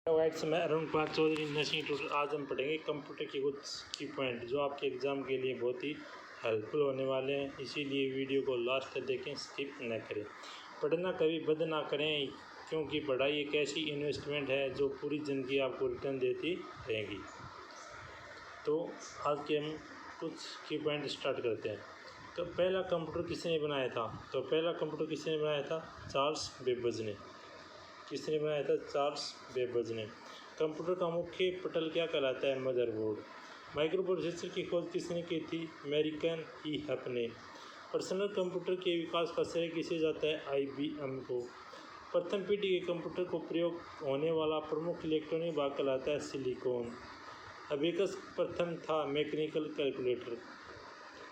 Whites में Arun Kumar Chaudhary nursing tutor. आज हम पढ़ेंगे कंप्यूटर के कुछ की पॉइंट जो आपके एग्ज़ाम के लिए बहुत ही हेल्पफुल होने वाले हैं, इसीलिए वीडियो को लास्ट तक देखें, स्किप न करें। पढ़ना कभी बंद ना करें, क्योंकि पढ़ाई एक ऐसी इन्वेस्टमेंट है जो पूरी ज़िंदगी आपको रिटर्न देती रहेगी। तो आज के हम कुछ की पॉइंट स्टार्ट करते हैं। तो पहला कंप्यूटर किसने बनाया था? तो पहला कंप्यूटर किसने बनाया था? चार्ल्स बेबेज ने। किसने बनाया था? चार्ल्स बेबेज ने। कंप्यूटर का मुख्य पटल क्या कहलाता है? मदरबोर्ड। माइक्रो प्रोसेसर की खोज किसने की थी? अमेरिकन ई हब ने। पर्सनल कंप्यूटर के विकास का श्रेय किसे जाता है? IBM को। प्रथम पीढ़ी के कंप्यूटर को प्रयोग होने वाला प्रमुख इलेक्ट्रॉनिक भाग कहलाता है सिलिकॉन। अबेकस प्रथम था मैकेनिकल कैलकुलेटर।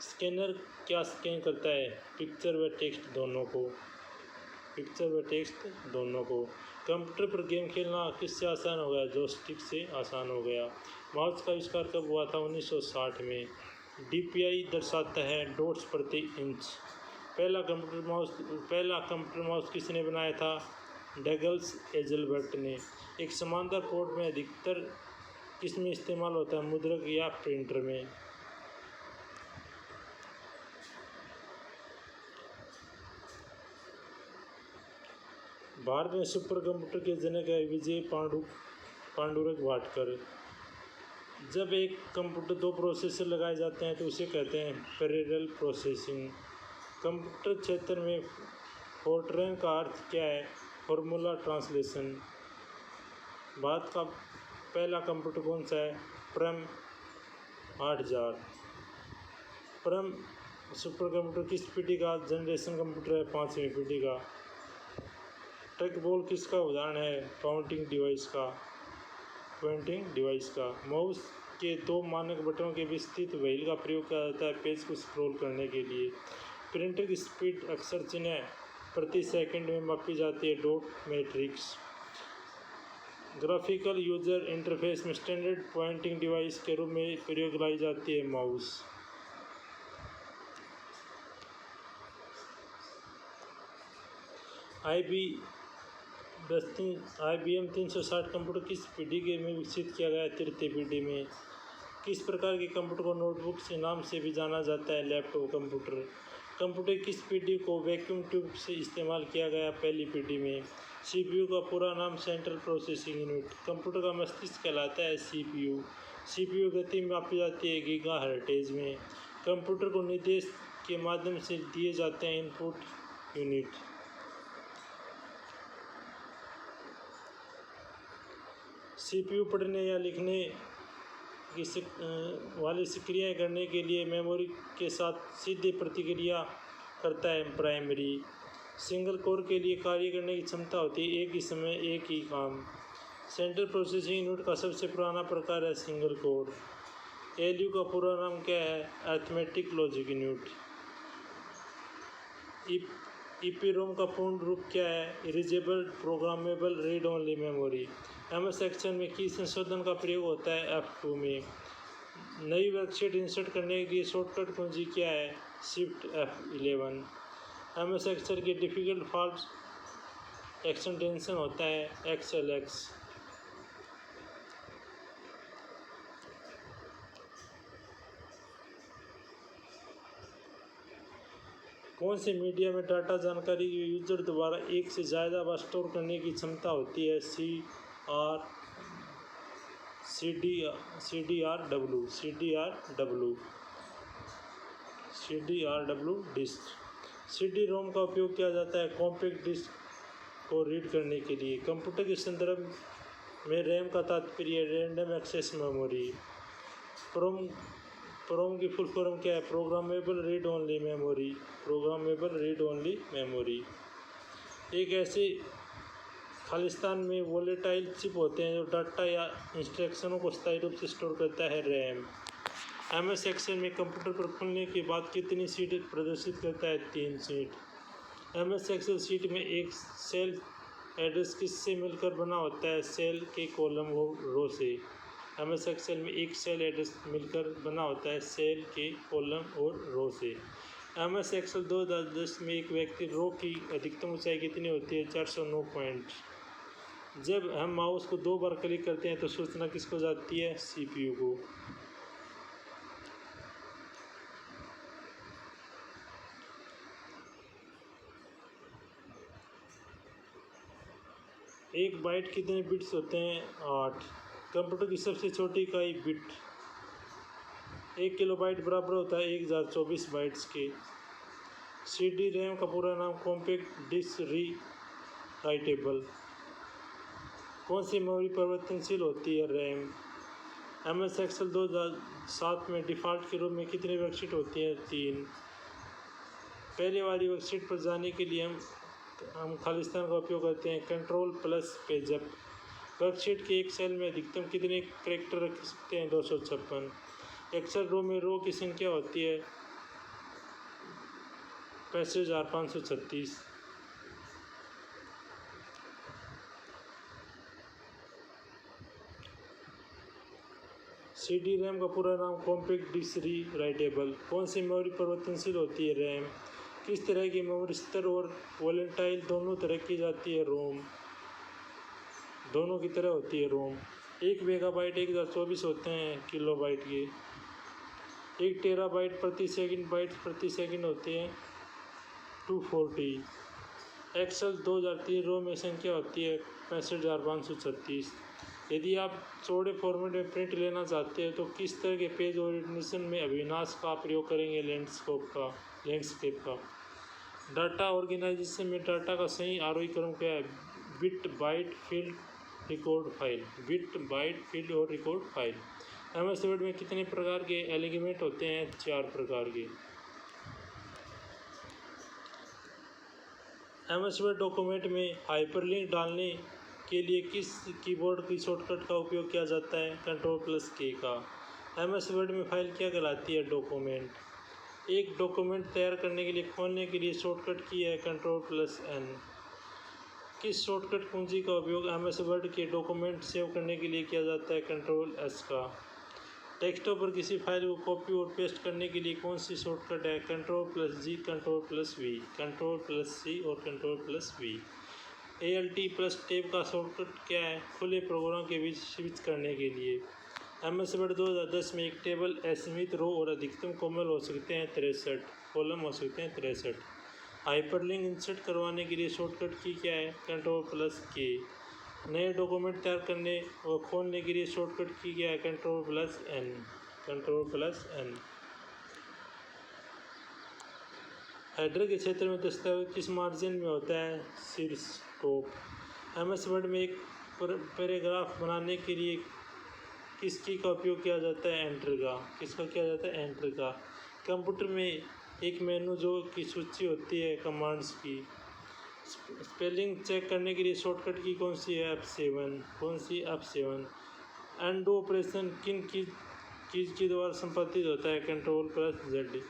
स्कैनर क्या स्कैन करता है? पिक्चर व टेक्स्ट दोनों को। पिक्चर व टेक्स्ट दोनों को। कंप्यूटर पर गेम खेलना किससे आसान हो गया? जॉयस्टिक से आसान हो गया। माउस का आविष्कार कब हुआ था? 1960 में। DPI दर्शाता है डॉट्स प्रति इंच। पहला कंप्यूटर माउस किसने बनाया था? डगलस एजलबर्ट ने। एक समांतर पोर्ट में अधिकतर किसमें इस्तेमाल होता है? मुद्रक या प्रिंटर में। भारत में सुपर कंप्यूटर के जनक है विजय पांडुरंग वाडकर। जब एक कंप्यूटर दो प्रोसेसर लगाए जाते हैं तो उसे कहते हैं पैरेलल प्रोसेसिंग। कंप्यूटर क्षेत्र में फोर्ट्रैन का अर्थ क्या है? Formula translation. भारत का पहला कंप्यूटर कौन सा है? परम 8000। परम सुपर कंप्यूटर किस पीढ़ी का जनरेशन कंप्यूटर है? 5वीं पीढ़ी का। ट्रैक बॉल किसका उदाहरण है? पॉइंटिंग डिवाइस का। माउस के दो मानक बटनों के विस्तृत व्हील का प्रयोग किया जाता है पेज को स्क्रॉल करने के लिए। प्रिंटर की स्पीड अक्षर चिन्ह प्रति सेकंड में मापी जाती है dot matrix. Graphical user interface में स्टैंडर्ड पॉइंटिंग डिवाइस के रूप में प्रयोग लाई जाती है माउस। IBM 360 कंप्यूटर किस पीढ़ी के में विकसित किया गया है? तृतीय पीढ़ी में। किस प्रकार के कंप्यूटर को नोटबुक से नाम से भी जाना जाता है? Laptop computer. कंप्यूटर किस पीढ़ी को वैक्यूम ट्यूब से इस्तेमाल किया गया? पहली पीढ़ी में। CPU का पूरा नाम सेंट्रल प्रोसेसिंग यूनिट। कंप्यूटर का मस्तिष्क कहलाता है CPU गति मापी जाती है गीगाहर्ट्ज़ में। कंप्यूटर को निर्देश के माध्यम से दिए जाते हैं इनपुट यूनिट। CPU पढ़ने या लिखने की वाली क्रियाएं करने के लिए मेमोरी के साथ सीधे प्रतिक्रिया करता है प्राइमरी। सिंगल कोर के लिए कार्य करने की क्षमता होती है एक ही समय एक ही काम। सेंट्रल प्रोसेसिंग यूनिट का सबसे पुराना प्रकार है सिंगल कोर। ALU का पूरा नाम क्या है? Arithmetic logic unit. EPROM का पूर्ण रूप क्या है? Erasable programmable read only memory. MS Excel में की संशोधन का प्रयोग होता है F2 में। नई वर्कशीट इंसर्ट करने के लिए शॉर्टकट कुंजी क्या है? Shift F11। MS एक्सेल के डिफ़िकल्ट फॉल्ट एक्सटेंशन होता है XLX। कौन से मीडिया में डाटा जानकारी यूजर द्वारा एक से ज़्यादा बार स्टोर करने की क्षमता होती है? CDRW disc. CD-ROM का उपयोग किया जाता है कॉम्पैक्ट डिस्क को रीड करने के लिए। कंप्यूटर के संदर्भ में रैम का तात्पर्य रैंडम एक्सेस मेमोरी। प्रोम की फुल फॉर्म क्या है? Programmable read only memory. एक ऐसे खालिस्तान में वोलेटाइल चिप होते हैं जो डाटा या इंस्ट्रक्शनों को स्थायी रूप से स्टोर करता है रैम। MS एक्सेल में कंप्यूटर पर खुलने के बाद कितनी सीट प्रदर्शित करता है? 3 सीट। MS एक्सेल सीट में एक सेल एड्रेस किससे मिलकर बना होता है? सेल के कॉलम और रो से। MS एक्सेल में एक सेल एड्रेस मिलकर बना होता है सेल के कॉलम और रो से। MS एक्सेल 2010 में एक व्यक्ति रो की अधिकतम ऊंचाई कितनी होती है? 409 पॉइंट। जब हम माउस को 2 बार क्लिक करते हैं तो सूचना किसको जाती है? CPU को। एक बाइट कितने बिट्स होते हैं? 8। कंप्यूटर की सबसे छोटी इकाई बिट। 1 किलोबाइट बराबर होता है 1024 बाइट्स के। CD रैम का पूरा नाम कॉम्पैक्ट डिस्क री राइटेबल। कौन सी मेमोरी परिवर्तनशील होती है? रैम। MS Excel 2007 में डिफ़ॉल्ट के रूप में कितनी वर्कशीट होती है? 3। पहले वाली वर्कशीट पर जाने के लिए हम खालिस्तान का उपयोग करते हैं Ctrl+ पेजअप। वर्कशीट के एक सेल में अधिकतम कितने कैरेक्टर रख सकते हैं? 256। एक्सेल रो में रो की संख्या होती है 65,536। CD रैम का पूरा नाम कॉम्पैक्ट डिस्क री राइटेबल। कौन सी मेमोरी परिवर्तनशील होती है? रैम। किस तरह की मेमोरी स्थिर और वोलेटाइल दोनों तरह की जाती है? रोम। दोनों की तरह होती है रोम। 1 मेगाबाइट 1024 होते हैं किलोबाइट के। 1 टेराबाइट प्रति सेकंड बाइट्स प्रति सेकंड होते हैं 240। एक्सेल 2003 रो में संख्या होती है 65,536। यदि आप चौड़े फॉर्मेट में प्रिंट लेना चाहते हैं तो किस तरह के पेज ओरिएंटेशन में अविनाश का प्रयोग करेंगे? लैंडस्केप का। डाटा ऑर्गेनाइजेशन में डाटा का सही आरोही क्रम क्या है? Bit byte field record file. Bit byte field और रिकॉर्ड फाइल। MS वर्ड में कितने प्रकार के एलिमेंट होते हैं? 4 प्रकार के। MS वर्ड डॉक्यूमेंट में हाइपरलिंक डालने के लिए किस कीबोर्ड की शॉर्टकट का उपयोग किया जाता है? Ctrl+K का। MS वर्ड में फाइल क्या कहलाती है? डॉक्यूमेंट। एक डॉक्यूमेंट तैयार करने के लिए खोलने के लिए शॉर्टकट की है Ctrl+N। किस शॉर्टकट कुंजी का उपयोग MS वर्ड के डॉक्यूमेंट सेव करने के लिए किया जाता है? Ctrl+S का। टेक्स्टों पर किसी फाइल को कॉपी और पेस्ट करने के लिए कौन सी शॉर्टकट है? Ctrl+G, Ctrl+V, Ctrl+C और Ctrl+V। ALT+ टैब का शॉर्टकट क्या है? खुले प्रोग्राम के बीच स्विच करने के लिए। MS वर्ड 2010 में एक टेबल असीमित रो और अधिकतम कॉलम हो सकते हैं 63। हाइपरलिंक इंसर्ट करवाने के लिए शॉर्टकट की क्या है? Ctrl+K। नए डॉक्यूमेंट तैयार करने और खोलने के लिए शॉर्टकट की क्या है? Ctrl+N। हेडर के क्षेत्र में दस्तावेज किस मार्जिन में होता है? शीर्ष टॉप। MS वर्ड में एक पैराग्राफ बनाने के लिए किस की का उपयोग किया जाता है? एंटर का। किसका किया जाता है? एंटर का। कंप्यूटर में एक मेनू जो की सूची होती है कमांड्स की। स्पेलिंग चेक करने के लिए शॉर्टकट की कौन सी है? F7। कौन सी? F7। अनडू ऑपरेशन किन कीज के द्वारा संपादित होता है? Ctrl+Z।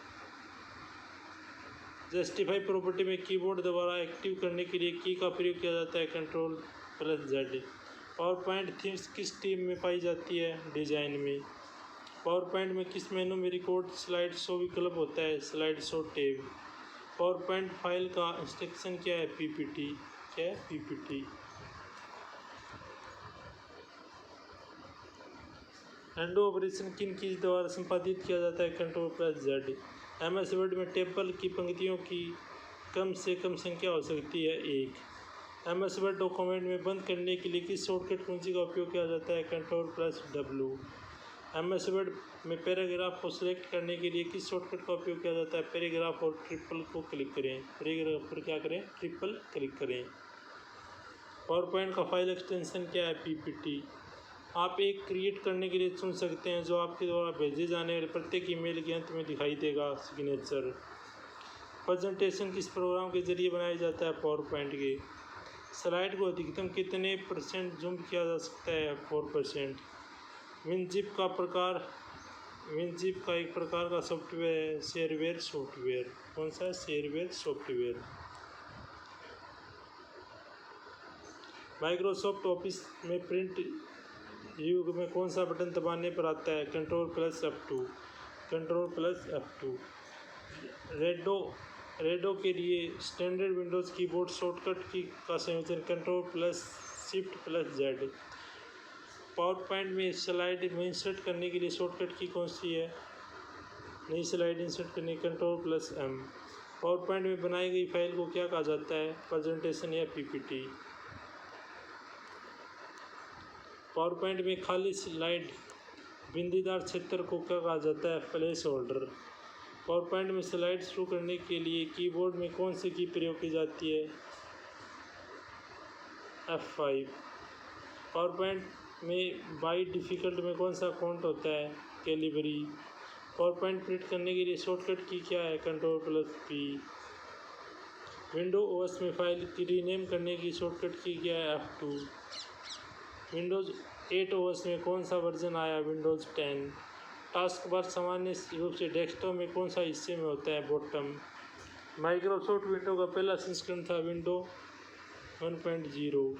जस्टिफाई प्रॉपर्टी में कीबोर्ड द्वारा एक्टिव करने के लिए की का प्रयोग किया जाता है? Ctrl+Z। पावर पॉइंट थीम्स किस टीम में पाई जाती है? डिज़ाइन में। पावर पॉइंट में किस मेनू में रिकॉर्ड स्लाइड शो विकल्प होता है? Slide show tab. Power point file का इंस्ट्रक्शन क्या है? PPT। क्या है? PPT। अंडू ऑपरेशन किन कीज द्वारा संपादित किया जाता है? Ctrl+Z। MS वर्ड में टेबल की पंक्तियों की कम से कम संख्या हो सकती है 1। MS वर्ड डॉक्यूमेंट में बंद करने के लिए किस शॉर्टकट कुंजी का उपयोग किया जाता है? Ctrl+W। MS वर्ड में पैराग्राफ को सिलेक्ट करने के लिए किस शॉर्टकट का उपयोग किया जाता है? पैराग्राफ और ट्रिपल को क्लिक करें। पैराग्राफ पर क्या करें? ट्रिपल क्लिक करें। पावर पॉइंट का फाइल एक्सटेंशन क्या है? PPT। आप एक क्रिएट करने के लिए चुन सकते हैं जो आपके द्वारा भेजे जाने वाले प्रत्येक ईमेल के अंत में दिखाई देगा। सिग्नेचर। प्रेजेंटेशन किस प्रोग्राम के जरिए बनाया जाता है? पावर पॉइंट के। स्लाइड को अधिकतम कितने % जूम किया जा सकता है? 4%। विनजिप का एक प्रकार का सॉफ्टवेयर है शेयरवेयर सॉफ्टवेयर। कौन सा है? Shareware software. माइक्रोसॉफ्ट ऑफिस में प्रिंट युग में कौन सा बटन दबाने पर आता है? Ctrl+F2। Ctrl+F2। रेडो के लिए स्टैंडर्ड विंडोज़ कीबोर्ड शॉर्टकट की का संयोजन Ctrl+C shift plus Z. PowerPoint में स्लाइड में इंसर्ट करने के लिए शॉर्टकट की कौन सी है? नई स्लाइड इंसर्ट करने control plus M. PowerPoint में बनाई गई फाइल को क्या कहा जाता है? प्रेजेंटेशन या पीपीटी। पावर पॉइंट में खाली स्लाइड बिंदीदार क्षेत्र को क्या कहा जाता है? Place holder. पावर पॉइंट में स्लाइड शुरू करने के लिए कीबोर्ड में कौन सी की प्रयोग की जाती है? F5। पावर पॉइंट में बाई डिफ़िकल्ट में कौन सा फ़ॉन्ट होता है? कैलिबरी। पावर पॉइंट प्रिंट करने के लिए शॉर्टकट की क्या है? Control plus P. Window OS में फाइल की रीनेम करने की शॉर्टकट की क्या है? F2। विंडोज़ 8 ओएस में कौन सा वर्जन आया? विंडोज़ 10। टास्क बार सामान्य रूप से डेस्कटॉप में कौन सा हिस्से में होता है? बॉटम। माइक्रोसॉफ्ट विंडो का पहला संस्करण था विंडो 1.0।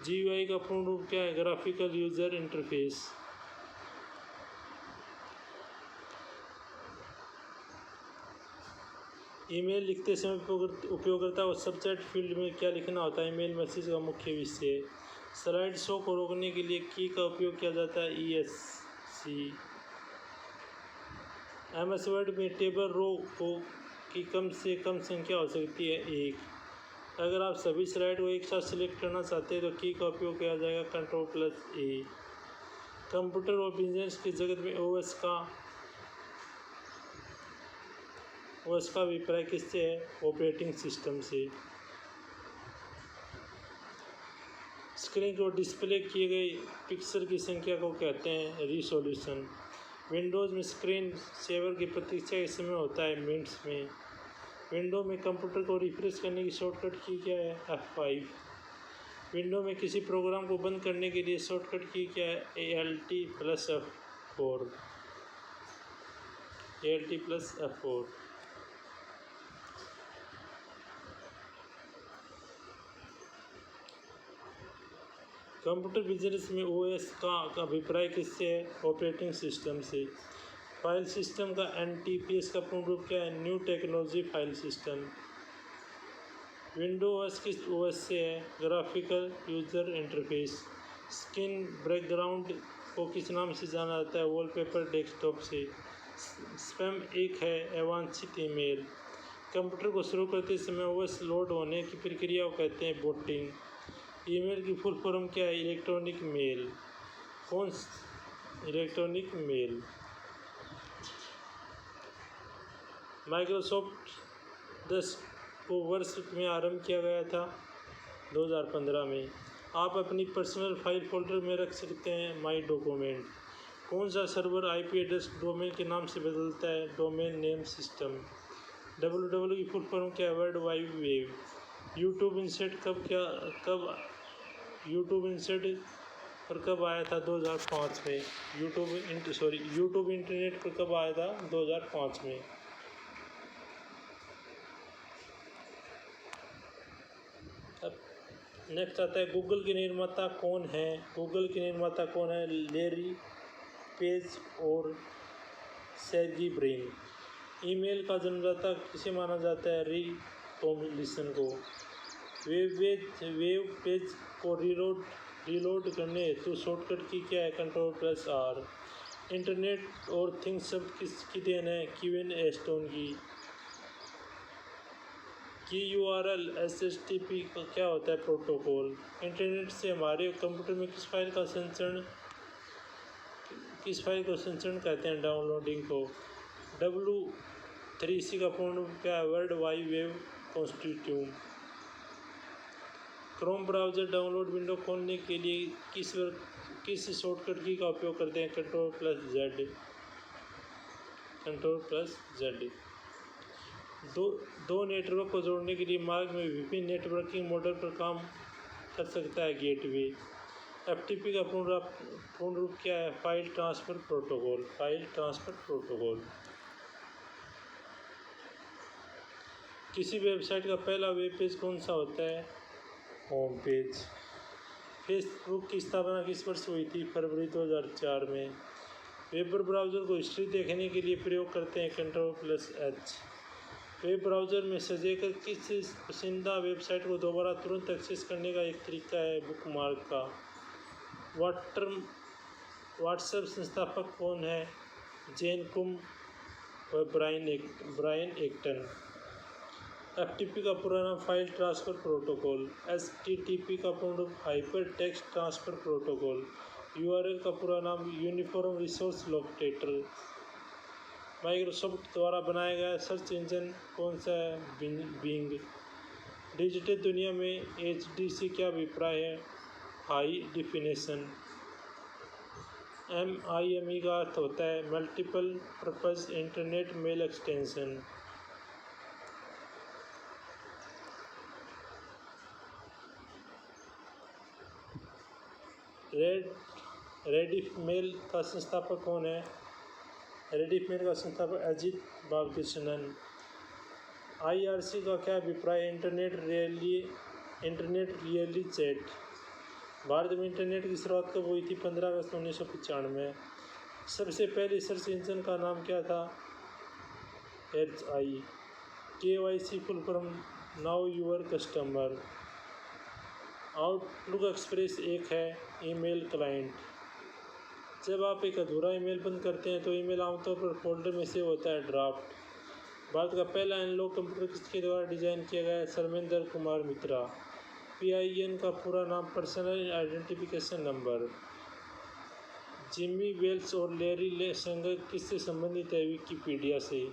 GUI का पूर्ण रूप क्या है? Graphical user interface. ईमेल लिखते समय उपयोगकर्ता को सब्जेक्ट फील्ड में क्या लिखना होता है? ईमेल मैसेज का मुख्य विषय। स्लाइड शो को रोकने के लिए की का उपयोग किया जाता है? ESC। MS वर्ड में टेबल रो की कम से कम संख्या हो सकती है? 1। अगर आप सभी स्लाइड को एक साथ सिलेक्ट करना चाहते हैं तो की का उपयोग किया जाएगा? Control plus A। कंप्यूटर और बिजनेस की जगत में OS का अभिप्राय किससे है? ऑपरेटिंग सिस्टम से। स्क्रीन को डिस्प्ले किए गए पिक्सल की संख्या को कहते हैं? रिसोल्यूशन। विंडोज़ में स्क्रीन सेवर की प्रतीक्षा के समय होता है? मिनट्स में। विंडो में कंप्यूटर को रिफ्रेश करने की शॉर्टकट की क्या है? F5। विंडो में किसी प्रोग्राम को बंद करने के लिए शॉर्टकट की क्या है? ALT plus F4। ALT plus F4। Computer business में OS का अभिप्राय किससे है? ऑपरेटिंग सिस्टम से। फाइल सिस्टम का NTPS का पूर्ण रूप क्या है? New technology file system. Windows किस OS से है? Graphical user interface. Screen background को किस नाम से जाना जाता है? वॉलपेपर डेस्कटॉप से। स्पैम एक है अवांछित ईमेल। कंप्यूटर को शुरू करते समय OS लोड होने की प्रक्रिया को कहते हैं? बूटिंग। ईमेल की फुल फॉर्म क्या है? Electronic mail. कौन? Electronic mail. माइक्रोसॉफ्ट 10 को वर्ष में आरंभ किया गया था? 2015 में। आप अपनी पर्सनल फाइल फोल्डर में रख सकते हैं? माई डॉक्यूमेंट। कौन सा सर्वर IP एड्रेस डोमेन के नाम से बदलता है? Domain name system. www की फुल फॉर्म क्या है? World wide web. YouTube insert पर कब आया था? 2005 में। यूट्यूब इंटरनेट पर कब आया था? 2005 में। अब नेक्स्ट आता है गूगल के निर्माता कौन है? गूगल के निर्माता कौन है? लैरी पेज और सर्जी ब्रिन। ईमेल का जन्मदाता किसे माना जाता है? री टॉमलिंसन को। वेब पेज को रीलोड करने हेतु शॉर्टकट की क्या है? Control plus R। इंटरनेट और थिंग्स शब्द किसकी देन है? क्विन एस्टोन की URL HTTP का क्या होता है? प्रोटोकॉल। इंटरनेट से हमारे कंप्यूटर में किस फाइल को संचरण कहते हैं? डाउनलोडिंग को। W3C का पूर्ण रूप क्या है? World wide web constitute. Chrome browser download window खोलने के लिए किस शॉर्टकट की का उपयोग करते हैं? Control plus Z। दो नेटवर्क को जोड़ने के लिए मार्ग में विभिन्न नेटवर्किंग मॉडल पर काम कर सकता है? गेटवे। FTP का पूर्ण रूप क्या है? File transfer protocol. किसी वेबसाइट का पहला वेब पेज कौन सा होता है? Home page. फेसबुक की स्थापना किस वर्ष हुई थी? फरवरी 2004 में। वेब ब्राउज़र को हिस्ट्री देखने के लिए प्रयोग करते हैं? Control plus H। Web browser में सजेकर किसी पसंदीदा वेबसाइट को दोबारा तुरंत एक्सेस करने का एक तरीका है बुकमार्क का। व्हाट्सएप संस्थापक कौन है? जेन कुम और ब्रायन एक्टन। एफटीपी का पूरा नाम फाइल ट्रांसफ़र प्रोटोकॉल। एचटीटीपी का पूर्ण रूप hyper text transfer protocol. URL का पूरा नाम यूनिफॉर्म रिसोर्स लोकेटर। माइक्रोसॉफ्ट द्वारा बनाया गया सर्च इंजन कौन सा है? बिंग। डिजिटल दुनिया में एचडी क्या अभिप्राय है? High definition. MIME का अर्थ होता है multiple purpose internet mail extension. Rediff mail का संस्थापक कौन है? रेडिफ मेल का संस्थापक अजित बालकृष्णन। IRC का क्या अभिप्राय है? Internet really chat. भारत में इंटरनेट की शुरुआत कब हुई थी? 15 अगस्त 1995। सबसे पहले सर्च इंजन का नाम क्या था? HI। KYC full form know your customer. Outlook Express एक है ईमेल क्लाइंट। जब आप एक अधूरा ईमेल बंद करते हैं तो ईमेल आमतौर पर फोल्डर में सेव होता है ड्राफ्ट। भारत का पहला एनालॉग कंप्यूटर किसके द्वारा डिजाइन किया गया है? सर्वेंद्र कुमार मित्रा। PIN का पूरा नाम personal identification number. Jimmy Wales और लैरी सेंगर किससे संबंधित है? विकिपीडिया से।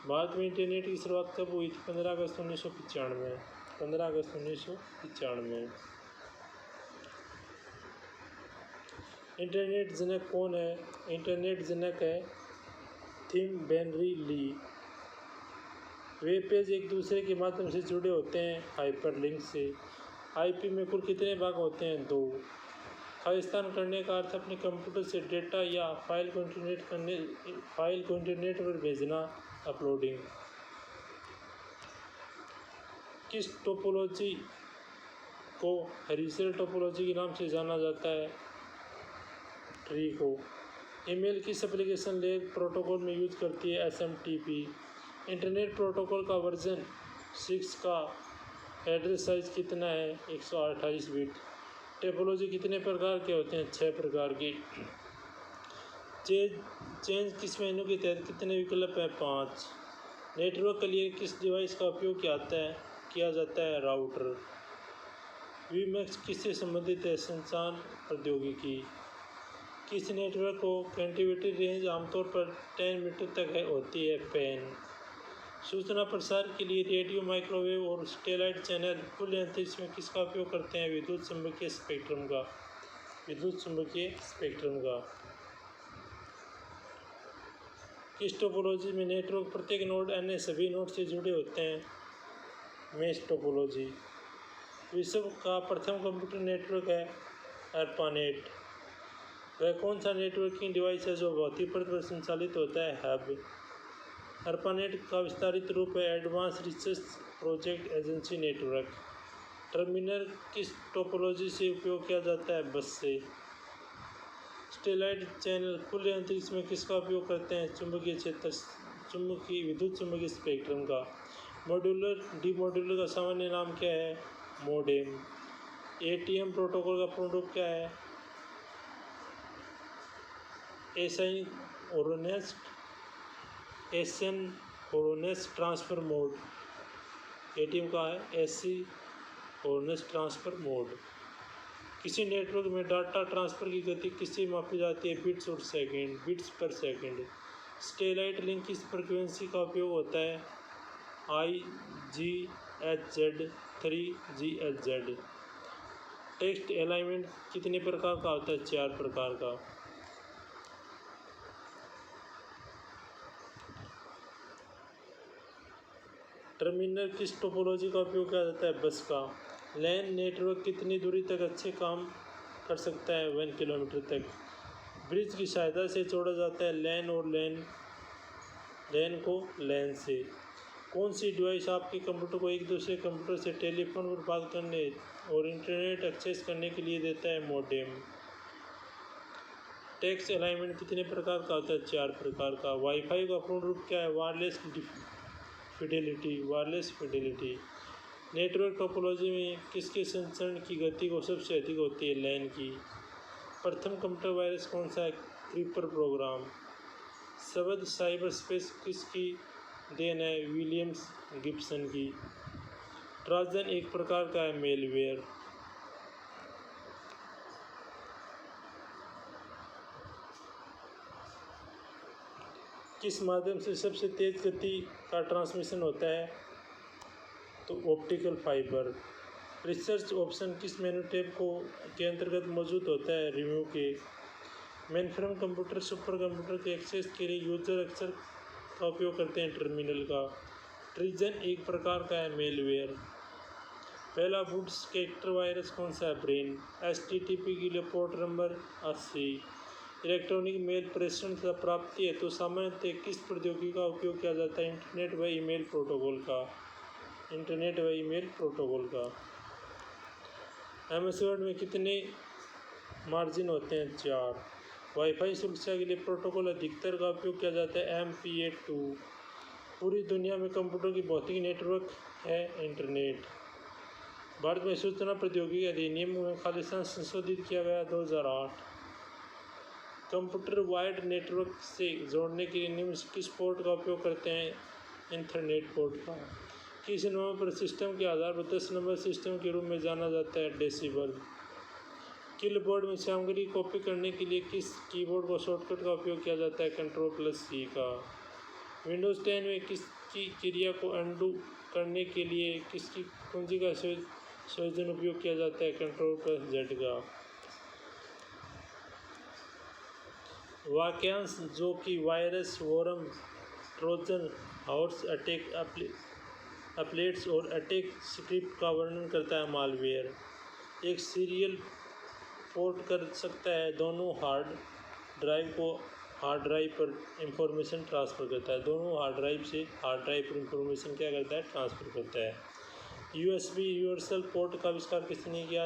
भारत में इंटरनेट की शुरुआत कब हुई थी? 15 अगस्त 1995। 15 अगस्त 1995। इंटरनेट जनक कौन है? इंटरनेट जनक है थिम बेर्नरी-ली। वेब पेज एक दूसरे के माध्यम से जुड़े होते हैं हाइपरलिंक से। IP में कुल कितने भाग होते हैं? 2। खालिस्तान करने का अर्थ अपने कंप्यूटर से डेटा या फाइल को इंटरनेट पर भेजना, अपलोडिंग। किस टोपोलॉजी को हेरिसेल टोपोलॉजी के नाम से जाना जाता है? ट्री को। ईमेल किस एप्लीकेशन लेयर प्रोटोकॉल में यूज करती है? SMTP। इंटरनेट प्रोटोकॉल का वर्जन 6 का एड्रेस साइज कितना है? 128 बिट। टोपोलॉजी कितने प्रकार के होते हैं? 6 प्रकार की। चेंज किस मेनू के तहत कितने विकल्प हैं? 5। नेटवर्क के लिए किस डिवाइस का उपयोग किया जाता है? राउटर। वीमैक्स किससे संबंधित है? संचार प्रौद्योगिकी। किस नेटवर्क को कनेक्टिविटी रेंज आमतौर पर 10 मीटर तक होती है? पैन। सूचना प्रसार के लिए रेडियो, माइक्रोवेव और सैटेलाइट चैनल खुले अंतरिक्ष में किसका उपयोग करते हैं? विद्युत चुम्बकीय स्पेक्ट्रम का। किस टोपोलॉजी में नेटवर्क प्रत्येक नोड अन्य सभी नोड से जुड़े होते हैं? Mesh topology. विश्व का प्रथम कंप्यूटर नेटवर्क है ARPANET। वह कौन सा नेटवर्किंग डिवाइस है जो भौतिक परत पर संचालित होता है? हब। ARPANET का विस्तारित रूप है advance research project agency network. Terminal किस टोपोलॉजी से उपयोग किया जाता है? बस से। सैटेलाइट चैनल खुले अंतरिक्ष में किसका उपयोग करते हैं? चुंबकीय क्षेत्र विद्युत चुम्बकीय स्पेक्ट्रम का। मॉड्यूलर डीमॉड्यूलर का सामान्य नाम क्या है? मोडेम। ATM प्रोटोकॉल का पूर्ण रूप क्या है? Asynchronous transfer mode. ATM का है एसिंक्रोनस ट्रांसफर मोड। किसी नेटवर्क में डाटा ट्रांसफ़र की गति किससे मापी जाती है? बिट्स पर सेकंड। सैटेलाइट लिंक किस फ्रीक्वेंसी का उपयोग होता है? IGHZ 3GHZ। टेक्स्ट अलाइनमेंट कितने प्रकार का होता है? 4 प्रकार का। टर्मिनल किस टोपोलॉजी का उपयोग किया जाता है? बस का। लैन नेटवर्क कितनी दूरी तक अच्छे काम कर सकता है? 1 किलोमीटर तक। ब्रिज की सहायता से जोड़ा जाता है लैन और लैन को लैन से। कौन सी डिवाइस आपके कंप्यूटर को एक दूसरे कंप्यूटर से टेलीफोन पर बात करने और इंटरनेट एक्सेस करने के लिए देता है? मोडेम। टेक्स्ट अलाइनमेंट कितने प्रकार का होता है? 4 प्रकार का। वाईफाई का पूर्ण रूप क्या है? Fidelity, wireless Fidelity. Network topology में किसके संचरण की गति को सबसे अधिक होती है? लैन की। प्रथम कंप्यूटर वायरस कौन सा है? Creeper program. शब्द साइबर स्पेस किसकी देन है? विलियम्स गिब्सन की। ट्रोजन एक प्रकार का है मेलवेयर। किस माध्यम से सबसे तेज गति का ट्रांसमिशन होता है? तो ऑप्टिकल फाइबर। रिसर्च ऑप्शन किस मेनू टैब को के अंतर्गत मौजूद होता है? रिव्यू के। मेनफ्रेम कंप्यूटर सुपर कंप्यूटर के एक्सेस के लिए यूजर अक्सर का उपयोग करते हैं टर्मिनल का। ट्रोजन एक प्रकार का है मेलवेयर। पहला बूट्स कैरेक्टर वायरस कौन सा है? ब्रेन। HTTP के लिए पोर्ट नंबर 80। इलेक्ट्रॉनिक मेल प्रेषण तथा प्राप्ति है तो सामान्यतः किस प्रौद्योगिकी का उपयोग किया जाता है? इंटरनेट व ईमेल प्रोटोकॉल का। इंटरनेट व ईमेल प्रोटोकॉल का। MS वर्ड में कितने मार्जिन होते हैं? 4। वाईफाई सुरक्षा के लिए प्रोटोकॉल अधिकतर का उपयोग किया जाता है? MPA2। पूरी दुनिया में कंप्यूटर की भौतिक नेटवर्क है? इंटरनेट। भारत में सूचना प्रौद्योगिकी अधिनियम में खालिस्तान संशोधित किया गया 2008। कंप्यूटर वायर्ड नेटवर्क से जोड़ने के लिए निम्न किस पोर्ट का उपयोग करते हैं? इंटरनेट पोर्ट का। किस नंबर पर सिस्टम के आधार पर 10 नंबर सिस्टम के रूप में जाना जाता है? डेसिबल। कीबोर्ड में सामग्री कॉपी करने के लिए किस कीबोर्ड को शॉर्टकट का उपयोग किया जाता है? Ctrl+C का। विंडोज़ 10 में किसकी क्रिया को अनडू करने के लिए किसकी कुंजी का संयोजन उपयोग किया जाता है? Ctrl+Z का। वाक्यांश जो कि virus, worm, Trojan horse attack applets और अटैक स्क्रिप्ट का वर्णन करता है? मालवेयर। एक सीरियल पोर्ट कर सकता है दोनों हार्ड ड्राइव पर इंफॉर्मेशन ट्रांसफ़र करता है। दोनों हार्ड ड्राइव से हार्ड ड्राइव पर इंफॉर्मेशन क्या करता है? ट्रांसफ़र करता है। USB यूनिवर्सल पोर्ट का आविष्कार किसने किया?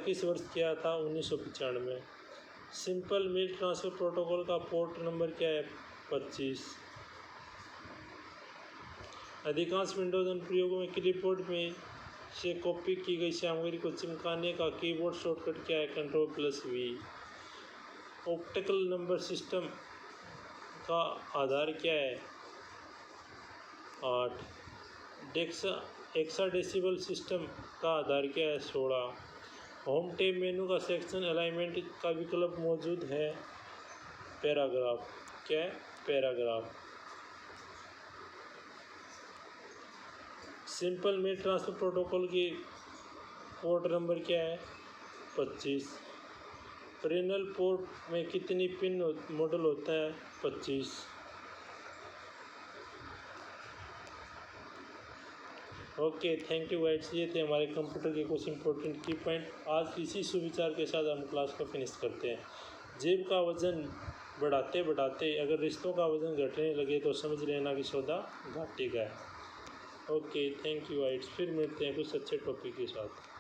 किस वर्ष किया था? 1995। सिंपल मेल ट्रांसफ़र प्रोटोकॉल का पोर्ट नंबर क्या है? 25। अधिकांश विंडोज अनुप्रयोगों में कीबोर्ड में से कॉपी की गई सामग्री को चिपकाने का कीबोर्ड शॉर्टकट क्या है? Ctrl+V। ऑप्टिकल नंबर सिस्टम का आधार क्या है? 8। हेक्साडेसिमल सिस्टम का आधार क्या है? 16। होम टैब मेनू का सेक्शन अलाइनमेंट का विकल्प मौजूद है? पैराग्राफ। क्या है? Paragraph. Simple mail transfer protocol की पोर्ट नंबर क्या है? 25। पेरिनल पोर्ट में कितनी पिन मॉडल होता है? 25। Okay, thank you guides. ये थे हमारे कंप्यूटर के कुछ इंपॉर्टेंट की पॉइंट। आज इसी सुविचार के साथ हम क्लास को फिनिश करते हैं। जेब का वजन बढ़ाते बढ़ाते अगर रिश्तों का वजन घटने लगे तो समझ लेना कि सौदा घाटे का है। Okay, thank you guides. फिर मिलते हैं कुछ अच्छे टॉपिक के साथ।